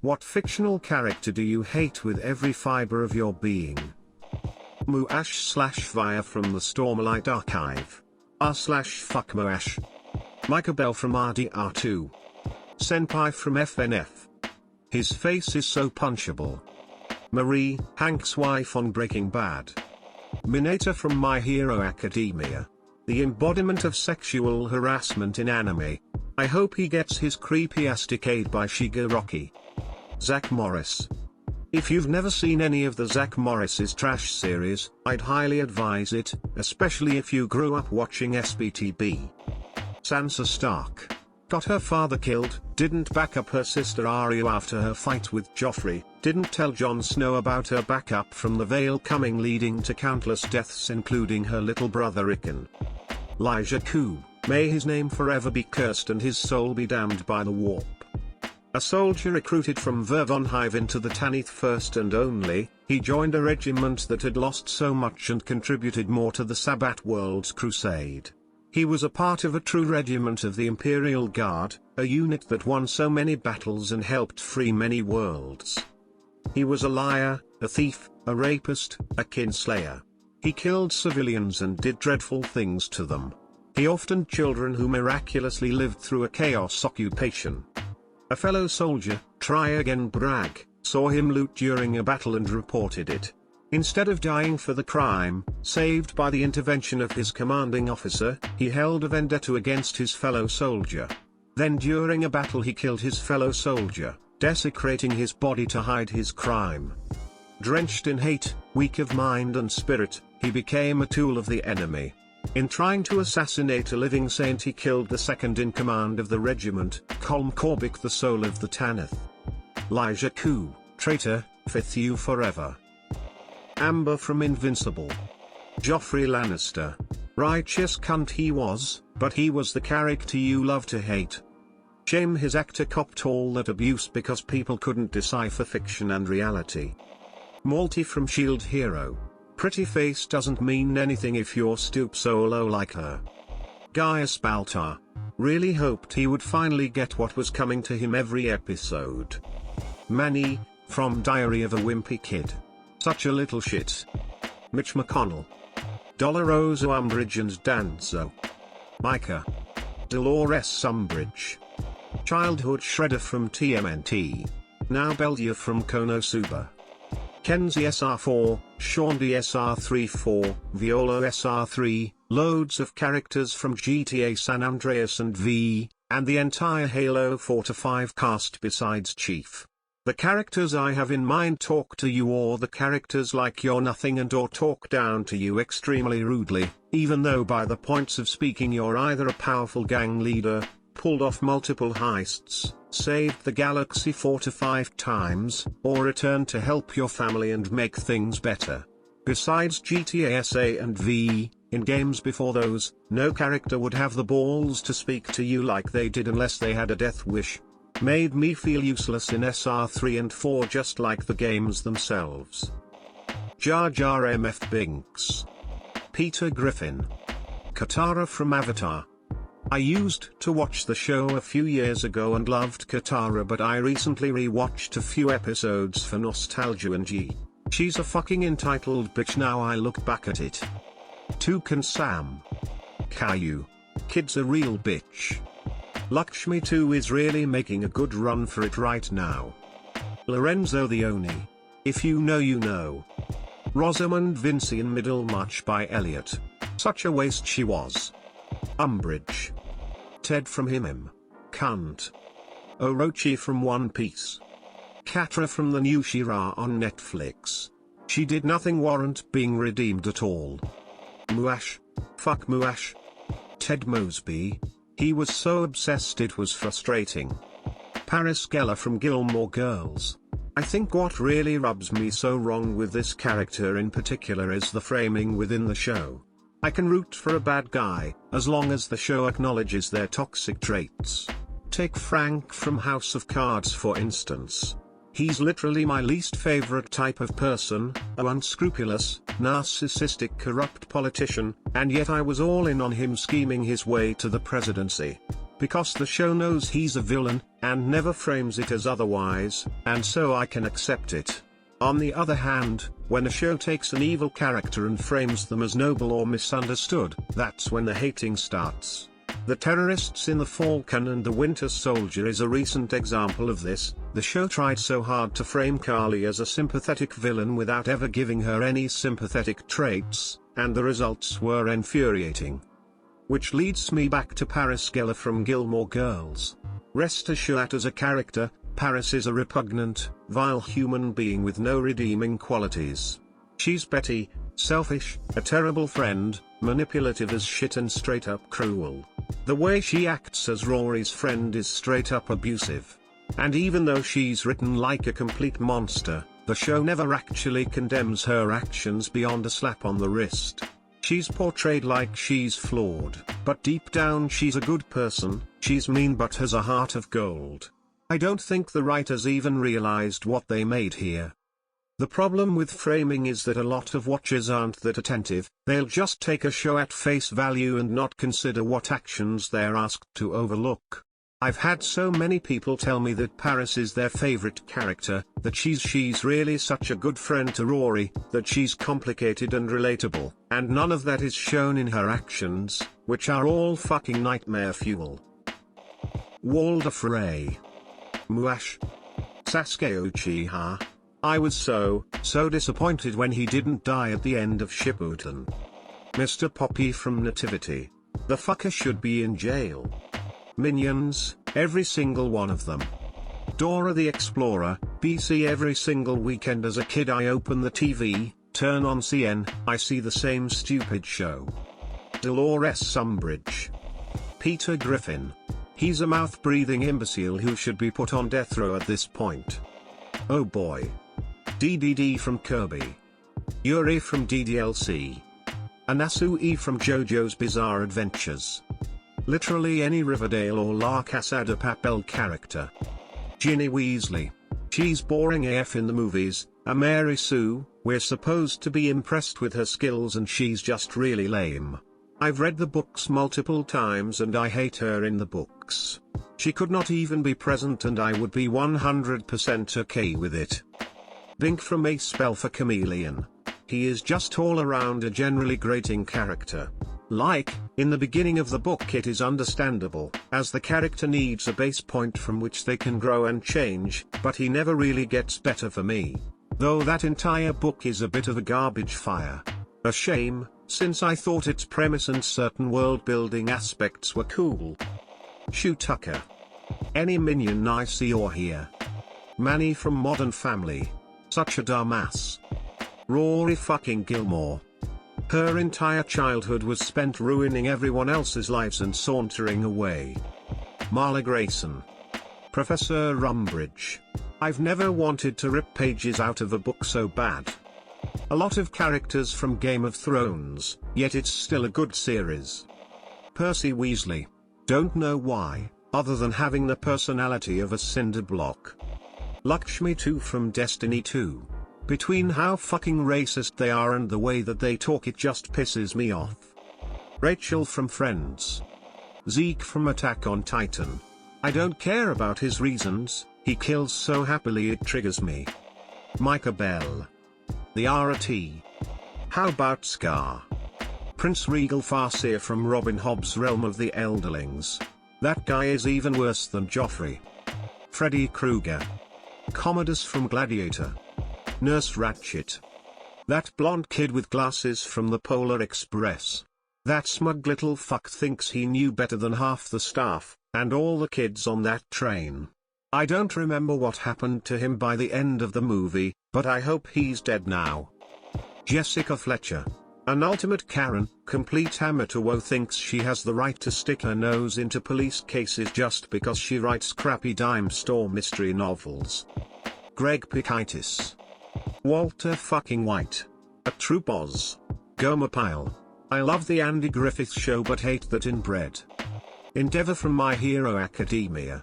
What fictional character do you hate with every fiber of your being? Muash/Via from the Stormlight Archive. r/fuck Muash. Micah Bell from RDR2. Senpai from FNF. His face is so punchable. Marie, Hank's wife on Breaking Bad. Minato from My Hero Academia. The embodiment of sexual harassment in anime. I hope he gets his creepy ass decayed by Shigaraki. Zach Morris. If you've never seen any of the Zach Morris's trash series, I'd highly advise it, especially if you grew up watching SBTB. Sansa Stark. Got her father killed, didn't back up her sister Arya after her fight with Joffrey, didn't tell Jon Snow about her backup from the Vale coming, leading to countless deaths including her little brother Rickon. Elijah Koo, may his name forever be cursed and his soul be damned by the warp. A soldier recruited from Vervonhive into the Tanith first and only, he joined a regiment that had lost so much and contributed more to the Sabbat World's crusade. He was a part of a true regiment of the Imperial Guard, a unit that won so many battles and helped free many worlds. He was a liar, a thief, a rapist, a kinslayer. He killed civilians and did dreadful things to them. He orphaned children who miraculously lived through a chaos occupation. A fellow soldier, Try Again Bragg, saw him loot during a battle and reported it. Instead of dying for the crime, saved by the intervention of his commanding officer, he held a vendetta against his fellow soldier. Then during a battle he killed his fellow soldier, desecrating his body to hide his crime. Drenched in hate, weak of mind and spirit, he became a tool of the enemy. In trying to assassinate a living saint he killed the second in command of the regiment, Colm Corbik, the soul of the Tanith. Elijah Koo, traitor, fifth you forever. Amber from Invincible. Joffrey Lannister. Righteous cunt he was, but he was the character you love to hate. Shame his actor copped all that abuse because people couldn't decipher fiction and reality. Malty from Shield Hero. Pretty face doesn't mean anything if you're stoop solo like her. Gaius Baltar. Really hoped he would finally get what was coming to him every episode. Manny, from Diary of a Wimpy Kid. Such a little shit. Mitch McConnell. Doloroso Umbridge and Danzo. Micah. Dolores Umbridge. Childhood Shredder from TMNT. Now Beldia from Konosuba. Kenzie SR4, Shaundy SR34, Viola SR3, loads of characters from GTA San Andreas and V, and the entire Halo 4-5 cast besides Chief. The characters I have in mind talk to you, or the characters like you're nothing and or talk down to you extremely rudely, even though by the points of speaking you're either a powerful gang leader, pulled off multiple heists, saved the galaxy 4-5 times, or returned to help your family and make things better. Besides GTA SA and V, in games before those, no character would have the balls to speak to you like they did unless they had a death wish. Made me feel useless in SR3 and 4 just like the games themselves. Jar Jar MF Binks. Peter Griffin. Katara from Avatar. I used to watch the show a few years ago and loved Katara, but I recently re-watched a few episodes for nostalgia and she's a fucking entitled bitch now I look back at it. Toucan Sam. Caillou. Kid's a real bitch. Lakshmi 2 is really making a good run for it right now. Lorenzo the Oni. If you know you know. Rosamund Vinci in Middlemarch by Eliot. Such a waste she was. Umbridge. Ted from Himim. Cunt. Orochi from One Piece. Catra from the new She-Ra on Netflix. She did nothing warrant being redeemed at all. Muash. Fuck Muash. Ted Mosby. He was so obsessed it was frustrating. Paris Geller from Gilmore Girls. I think what really rubs me so wrong with this character in particular is the framing within the show. I can root for a bad guy, as long as the show acknowledges their toxic traits. Take Frank from House of Cards for instance. He's literally my least favorite type of person, a unscrupulous, narcissistic corrupt politician, and yet I was all in on him scheming his way to the presidency. Because the show knows he's a villain, and never frames it as otherwise, and so I can accept it. On the other hand, when a show takes an evil character and frames them as noble or misunderstood, that's when the hating starts. The Terrorists in the Falcon and the Winter Soldier is a recent example of this. The show tried so hard to frame Carly as a sympathetic villain without ever giving her any sympathetic traits, and the results were infuriating. Which leads me back to Paris Geller from Gilmore Girls. Rest assured, as a character, Paris is a repugnant, vile human being with no redeeming qualities. She's petty, selfish, a terrible friend, manipulative as shit and straight up cruel. The way she acts as Rory's friend is straight up abusive. And even though she's written like a complete monster, the show never actually condemns her actions beyond a slap on the wrist. She's portrayed like she's flawed, but deep down she's a good person. She's mean but has a heart of gold. I don't think the writers even realized what they made here. The problem with framing is that a lot of watchers aren't that attentive. They'll just take a show at face value and not consider what actions they're asked to overlook. I've had so many people tell me that Paris is their favorite character, that she's really such a good friend to Rory, that she's complicated and relatable, and none of that is shown in her actions, which are all fucking nightmare fuel. Walder Frey. Muash. Sasuke Uchiha. I was so disappointed when he didn't die at the end of Shippuden. Mr. Poppy from Nativity. The fucker should be in jail. Minions, every single one of them. Dora the Explorer, BC. Every single weekend as a kid I open the TV, turn on CN, I see the same stupid show. Dolores Umbridge. Peter Griffin. He's a mouth-breathing imbecile who should be put on death row at this point. Oh boy. DDD from Kirby. Yuri from DDLC. Anasu from JoJo's Bizarre Adventures. Literally any Riverdale or La Casa de Papel character. Ginny Weasley. She's boring AF in the movies. A Mary Sue, we're supposed to be impressed with her skills and she's just really lame. I've read the books multiple times and I hate her in the books. She could not even be present and I would be 100% okay with it. Bink from A Spell for Chameleon. He is just all around a generally grating character. Like, in the beginning of the book it is understandable, as the character needs a base point from which they can grow and change, but he never really gets better for me. Though that entire book is a bit of a garbage fire. A shame, since I thought its premise and certain world-building aspects were cool. Shu Tucker. Any minion I see or hear. Manny from Modern Family. Such a dumbass. Rory fucking Gilmore. Her entire childhood was spent ruining everyone else's lives and sauntering away. Marla Grayson. Professor Umbridge. I've never wanted to rip pages out of a book so bad. A lot of characters from Game of Thrones, yet it's still a good series. Percy Weasley. Don't know why, other than having the personality of a cinder block. Lakshmi 2 from Destiny 2. Between how fucking racist they are and the way that they talk, it just pisses me off. Rachel from Friends. Zeke from Attack on Titan. I don't care about his reasons, he kills so happily it triggers me. Micah Bell. The RT. How about Scar? Prince Regal Farseer from Robin Hobb's Realm of the Elderlings. That guy is even worse than Joffrey. Freddy Krueger. Commodus from Gladiator. Nurse Ratched. That blonde kid with glasses from the Polar Express. That smug little fuck thinks he knew better than half the staff, and all the kids on that train. I don't remember what happened to him by the end of the movie, but I hope he's dead now. Jessica Fletcher. An ultimate Karen, complete amateur who thinks she has the right to stick her nose into police cases just because she writes crappy dime store mystery novels. Greg Pikitis. Walter fucking White. A true boss. Gomer Pyle. I love the Andy Griffith Show but hate that inbred. Endeavor from My Hero Academia.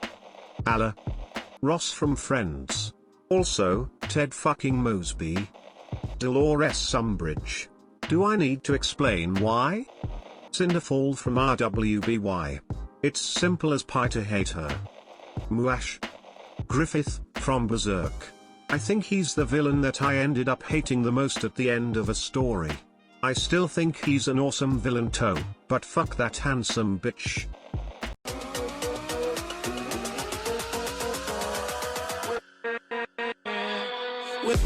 Alla. Ross from Friends. Also, Ted fucking Mosby. Dolores Umbridge. Do I need to explain why? Cinderfall from RWBY. It's simple as pie to hate her. Muash. Griffith, from Berserk. I think he's the villain that I ended up hating the most at the end of a story. I still think he's an awesome villain too, but fuck that handsome bitch. With